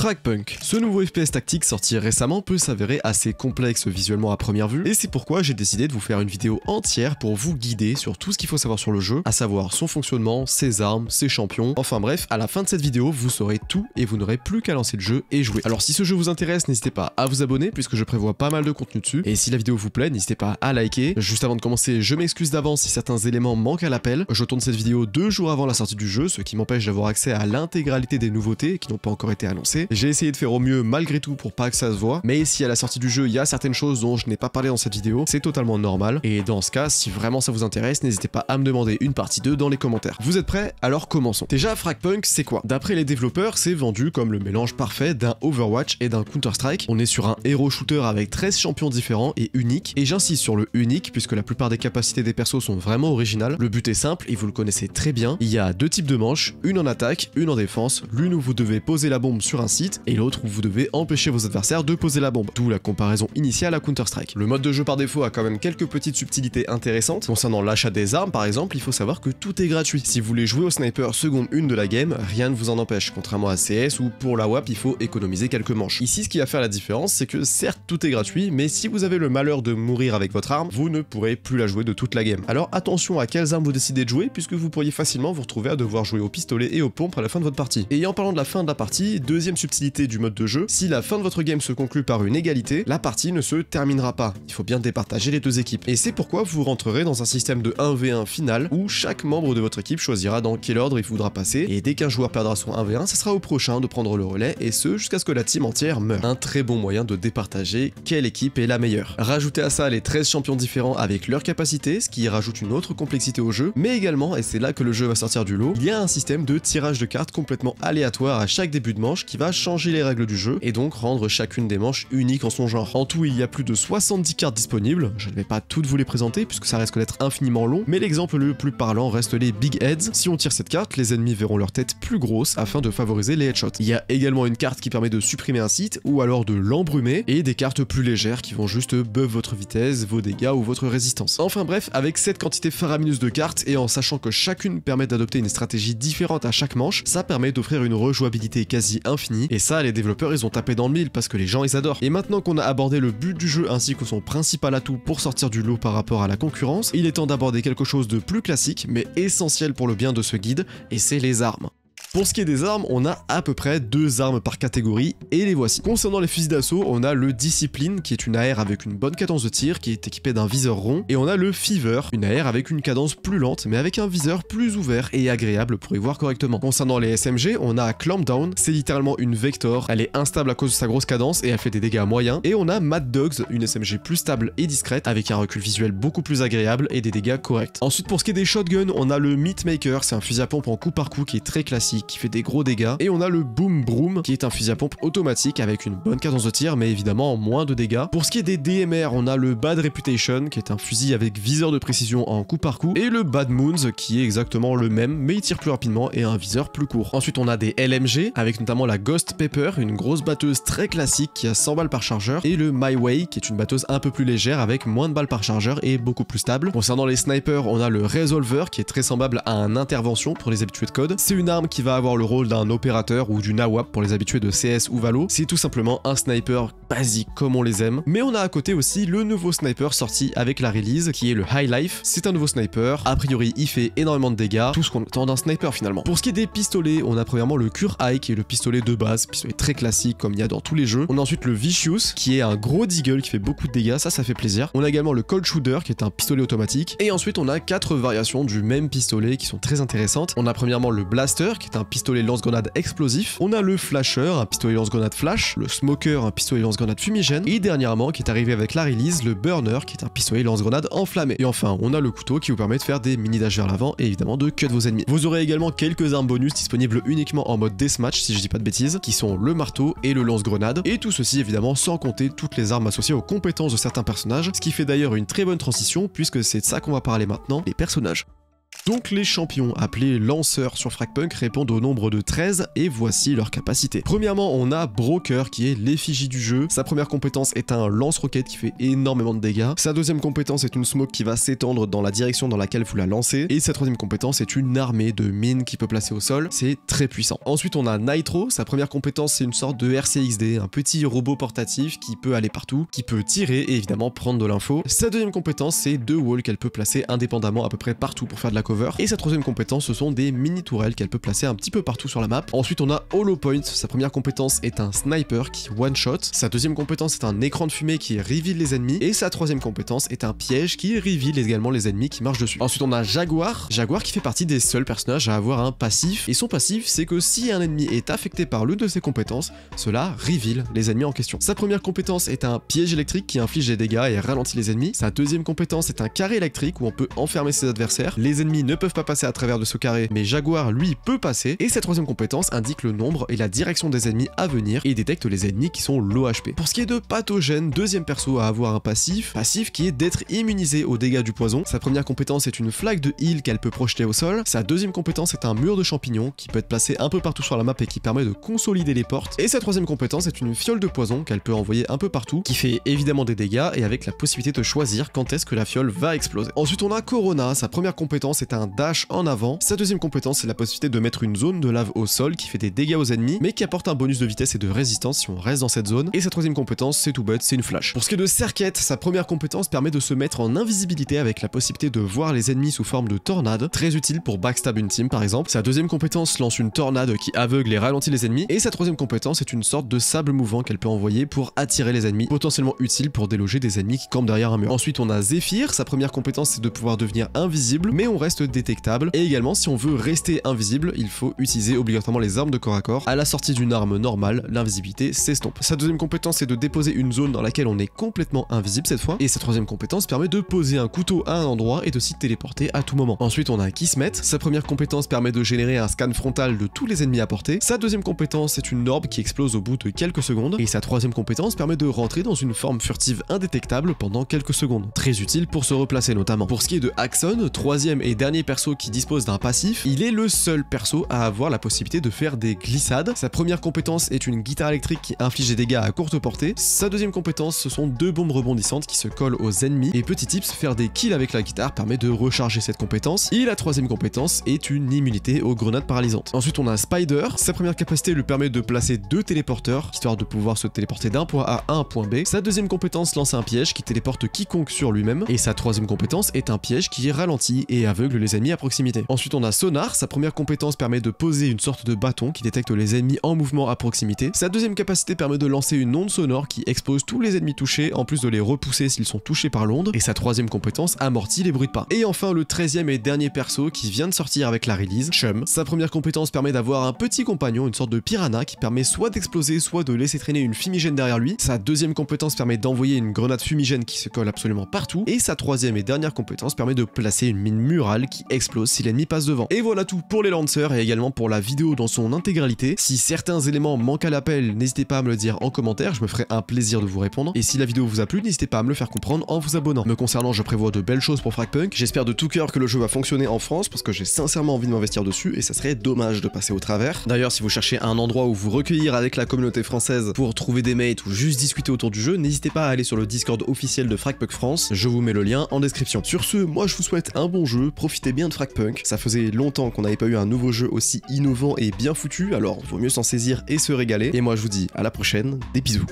Fragpunk. Ce nouveau FPS tactique sorti récemment peut s'avérer assez complexe visuellement à première vue, et c'est pourquoi j'ai décidé de vous faire une vidéo entière pour vous guider sur tout ce qu'il faut savoir sur le jeu, à savoir son fonctionnement, ses armes, ses champions, enfin bref, à la fin de cette vidéo, vous saurez tout et vous n'aurez plus qu'à lancer le jeu et jouer. Alors si ce jeu vous intéresse, n'hésitez pas à vous abonner puisque je prévois pas mal de contenu dessus, et si la vidéo vous plaît, n'hésitez pas à liker. Juste avant de commencer, je m'excuse d'avance si certains éléments manquent à l'appel. Je tourne cette vidéo 2 jours avant la sortie du jeu, ce qui m'empêche d'avoir accès à l'intégralité des nouveautés qui n'ont pas encore été annoncées. J'ai essayé de faire au mieux malgré tout pour pas que ça se voit, mais si à la sortie du jeu il y a certaines choses dont je n'ai pas parlé dans cette vidéo, c'est totalement normal, et dans ce cas, si vraiment ça vous intéresse, n'hésitez pas à me demander une partie 2 dans les commentaires. Vous êtes prêts? Alors commençons. Déjà, Fragpunk, c'est quoi? D'après les développeurs, c'est vendu comme le mélange parfait d'un Overwatch et d'un Counter-Strike. On est sur un héros shooter avec 13 champions différents et uniques, et j'insiste sur le unique puisque la plupart des capacités des persos sont vraiment originales. Le but est simple et vous le connaissez très bien. Il y a deux types de manches, une en attaque, une en défense, l'une où vous devez poser la bombe sur un site et l'autre où vous devez empêcher vos adversaires de poser la bombe, d'où la comparaison initiale à Counter-Strike. Le mode de jeu par défaut a quand même quelques petites subtilités intéressantes. Concernant l'achat des armes par exemple, il faut savoir que tout est gratuit. Si vous voulez jouer au sniper seconde 1 de la game, rien ne vous en empêche, contrairement à CS où pour la WAP il faut économiser quelques manches. Ici ce qui va faire la différence, c'est que certes tout est gratuit, mais si vous avez le malheur de mourir avec votre arme, vous ne pourrez plus la jouer de toute la game. Alors attention à quelles armes vous décidez de jouer, puisque vous pourriez facilement vous retrouver à devoir jouer au pistolet et aux pompes à la fin de votre partie. Et en parlant de la fin de la partie, deuxième subtilité du mode de jeu, si la fin de votre game se conclut par une égalité, la partie ne se terminera pas. Il faut bien départager les deux équipes. Et c'est pourquoi vous rentrerez dans un système de 1v1 final, où chaque membre de votre équipe choisira dans quel ordre il voudra passer, et dès qu'un joueur perdra son 1v1, ça sera au prochain de prendre le relais, et ce jusqu'à ce que la team entière meure. Un très bon moyen de départager quelle équipe est la meilleure. Rajoutez à ça les 13 champions différents avec leurs capacités, ce qui rajoute une autre complexité au jeu, mais également, et c'est là que le jeu va sortir du lot, il y a un système de tirage de cartes complètement aléatoire à chaque début de manche qui va changer les règles du jeu, et donc rendre chacune des manches unique en son genre. En tout, il y a plus de 70 cartes disponibles, je ne vais pas toutes vous les présenter puisque ça risque d'être infiniment long, mais l'exemple le plus parlant reste les Big Heads. Si on tire cette carte, les ennemis verront leur tête plus grosse afin de favoriser les headshots. Il y a également une carte qui permet de supprimer un site ou alors de l'embrumer, et des cartes plus légères qui vont juste buff votre vitesse, vos dégâts ou votre résistance. Enfin bref, avec cette quantité faramineuse de cartes et en sachant que chacune permet d'adopter une stratégie différente à chaque manche, ça permet d'offrir une rejouabilité quasi infinie, et ça les développeurs ils ont tapé dans le mille parce que les gens ils adorent. Et maintenant qu'on a abordé le but du jeu ainsi que son principal atout pour sortir du lot par rapport à la concurrence, il est temps d'aborder quelque chose de plus classique mais essentiel pour le bien de ce guide, et c'est les armes. Pour ce qui est des armes, on a à peu près 2 armes par catégorie, et les voici. Concernant les fusils d'assaut, on a le Discipline, qui est une AR avec une bonne cadence de tir, qui est équipé d'un viseur rond, et on a le Fever, une AR avec une cadence plus lente, mais avec un viseur plus ouvert et agréable pour y voir correctement. Concernant les SMG, on a Clampdown, c'est littéralement une Vector, elle est instable à cause de sa grosse cadence et elle fait des dégâts moyens, et on a Mad Dogs, une SMG plus stable et discrète, avec un recul visuel beaucoup plus agréable et des dégâts corrects. Ensuite, pour ce qui est des shotguns, on a le Meatmaker, c'est un fusil à pompe en coup par coup qui est très classique, qui fait des gros dégâts, et on a le Boom Broom qui est un fusil à pompe automatique avec une bonne cadence de tir mais évidemment moins de dégâts. Pour ce qui est des DMR, on a le Bad Reputation qui est un fusil avec viseur de précision en coup par coup, et le Bad Moons qui est exactement le même mais il tire plus rapidement et a un viseur plus court. Ensuite on a des LMG avec notamment la Ghost Pepper, une grosse batteuse très classique qui a 100 balles par chargeur, et le My Way qui est une batteuse un peu plus légère avec moins de balles par chargeur et beaucoup plus stable. Concernant les snipers, on a le Resolver qui est très semblable à un intervention pour les habitués de code. C'est une arme qui va avoir le rôle d'un opérateur ou d'une AWAP pour les habitués de CS ou Valo. C'est tout simplement un sniper basique comme on les aime. Mais on a à côté aussi le nouveau sniper sorti avec la release qui est le High Life. C'est un nouveau sniper, a priori il fait énormément de dégâts, tout ce qu'on attend d'un sniper finalement. Pour ce qui est des pistolets, on a premièrement le Cure High qui est le pistolet de base, pistolet très classique comme il y a dans tous les jeux. On a ensuite le Vicious qui est un gros deagle qui fait beaucoup de dégâts, ça fait plaisir. On a également le Cold Shooter qui est un pistolet automatique, et ensuite on a 4 variations du même pistolet qui sont très intéressantes. On a premièrement le Blaster qui est un pistolet lance-grenade explosif, on a le Flasher, un pistolet lance-grenade flash, le Smoker, un pistolet lance-grenade fumigène, et dernièrement qui est arrivé avec la release, le Burner qui est un pistolet lance-grenade enflammé. Et enfin on a le couteau qui vous permet de faire des mini dash vers l'avant et évidemment de cut vos ennemis. Vous aurez également quelques armes bonus disponibles uniquement en mode deathmatch si je dis pas de bêtises, qui sont le marteau et le lance-grenade, et tout ceci évidemment sans compter toutes les armes associées aux compétences de certains personnages, ce qui fait d'ailleurs une très bonne transition puisque c'est de ça qu'on va parler maintenant, les personnages. Donc les champions appelés lanceurs sur Fragpunk répondent au nombre de 13 et voici leurs capacités. Premièrement, on a Broker qui est l'effigie du jeu. Sa première compétence est un lance-roquette qui fait énormément de dégâts. Sa deuxième compétence est une smoke qui va s'étendre dans la direction dans laquelle vous la lancez. Et sa troisième compétence est une armée de mines qui peut placer au sol. C'est très puissant. Ensuite, on a Nitro. Sa première compétence, c'est une sorte de RCXD, un petit robot portatif qui peut aller partout, qui peut tirer et évidemment prendre de l'info. Sa deuxième compétence, c'est deux walls qu'elle peut placer indépendamment à peu près partout pour faire de la cover. Et sa troisième compétence, ce sont des mini tourelles qu'elle peut placer un petit peu partout sur la map. Ensuite, on a Hollow Point. Sa première compétence est un sniper qui one shot. Sa deuxième compétence est un écran de fumée qui reveal les ennemis. Et sa troisième compétence est un piège qui reveal également les ennemis qui marchent dessus. Ensuite, on a Jaguar. Jaguar qui fait partie des seuls personnages à avoir un passif. Et son passif, c'est que si un ennemi est affecté par l'une de ses compétences, cela reveal les ennemis en question. Sa première compétence est un piège électrique qui inflige des dégâts et ralentit les ennemis. Sa deuxième compétence est un carré électrique où on peut enfermer ses adversaires. Les ennemis ne peuvent pas passer à travers de ce carré, mais Jaguar, lui, peut passer. Et sa troisième compétence indique le nombre et la direction des ennemis à venir et détecte les ennemis qui sont low HP. Pour ce qui est de Pathogène, deuxième perso à avoir un passif qui est d'être immunisé aux dégâts du poison. Sa première compétence est une flaque de heal qu'elle peut projeter au sol. Sa deuxième compétence est un mur de champignons qui peut être placé un peu partout sur la map et qui permet de consolider les portes. Et sa troisième compétence est une fiole de poison qu'elle peut envoyer un peu partout, qui fait évidemment des dégâts et avec la possibilité de choisir quand est-ce que la fiole va exploser. Ensuite, on a Corona. Sa première compétence est un dash en avant. Sa deuxième compétence, c'est la possibilité de mettre une zone de lave au sol qui fait des dégâts aux ennemis, mais qui apporte un bonus de vitesse et de résistance si on reste dans cette zone. Et sa troisième compétence, c'est tout bête, c'est une flash. Pour ce qui est de Serquette, sa première compétence permet de se mettre en invisibilité avec la possibilité de voir les ennemis sous forme de tornade, très utile pour backstab une team par exemple. Sa deuxième compétence lance une tornade qui aveugle et ralentit les ennemis. Et sa troisième compétence est une sorte de sable mouvant qu'elle peut envoyer pour attirer les ennemis, potentiellement utile pour déloger des ennemis qui campent derrière un mur. Ensuite, on a Zephyr. Sa première compétence, c'est de pouvoir devenir invisible, mais on reste détectable. Et également, si on veut rester invisible, il faut utiliser obligatoirement les armes de corps à corps. À la sortie d'une arme normale, l'invisibilité s'estompe. Sa deuxième compétence, c'est de déposer une zone dans laquelle on est complètement invisible cette fois. Et sa troisième compétence permet de poser un couteau à un endroit et de s'y téléporter à tout moment. Ensuite, on a Kismet. Sa première compétence permet de générer un scan frontal de tous les ennemis à portée. Sa deuxième compétence, c'est une orbe qui explose au bout de quelques secondes. Et sa troisième compétence permet de rentrer dans une forme furtive indétectable pendant quelques secondes. Très utile pour se replacer notamment. Pour ce qui est de Axon, troisième et dernier perso qui dispose d'un passif, il est le seul perso à avoir la possibilité de faire des glissades. Sa première compétence est une guitare électrique qui inflige des dégâts à courte portée. Sa deuxième compétence, ce sont deux bombes rebondissantes qui se collent aux ennemis. Et petit tips, faire des kills avec la guitare permet de recharger cette compétence. Et la troisième compétence est une immunité aux grenades paralysantes. Ensuite, on a Spider. Sa première capacité lui permet de placer deux téléporteurs, histoire de pouvoir se téléporter d'un point A à un point B. Sa deuxième compétence lance un piège qui téléporte quiconque sur lui-même. Et sa troisième compétence est un piège qui ralentit et aveugle les ennemis à proximité. Ensuite, on a Sonar. Sa première compétence permet de poser une sorte de bâton qui détecte les ennemis en mouvement à proximité. Sa deuxième capacité permet de lancer une onde sonore qui expose tous les ennemis touchés, en plus de les repousser s'ils sont touchés par l'onde. Et sa troisième compétence amortit les bruits de pas. Et enfin, le 13e et dernier perso qui vient de sortir avec la release, Chum. Sa première compétence permet d'avoir un petit compagnon, une sorte de piranha qui permet soit d'exploser, soit de laisser traîner une fumigène derrière lui. Sa deuxième compétence permet d'envoyer une grenade fumigène qui se colle absolument partout. Et sa troisième et dernière compétence permet de placer une mine murale qui explose si l'ennemi passe devant. Et voilà tout pour les lancers et également pour la vidéo dans son intégralité. Si certains éléments manquent à l'appel, n'hésitez pas à me le dire en commentaire, je me ferai un plaisir de vous répondre. Et si la vidéo vous a plu, n'hésitez pas à me le faire comprendre en vous abonnant. Me concernant, je prévois de belles choses pour Fragpunk. J'espère de tout cœur que le jeu va fonctionner en France parce que j'ai sincèrement envie de m'investir dessus et ça serait dommage de passer au travers. D'ailleurs, si vous cherchez un endroit où vous recueillir avec la communauté française pour trouver des mates ou juste discuter autour du jeu, n'hésitez pas à aller sur le Discord officiel de Fragpunk France, je vous mets le lien en description. Sur ce, moi je vous souhaite un bon jeu, profitez bien de Fragpunk, ça faisait longtemps qu'on n'avait pas eu un nouveau jeu aussi innovant et bien foutu, alors vaut mieux s'en saisir et se régaler. Et moi je vous dis à la prochaine, des bisous.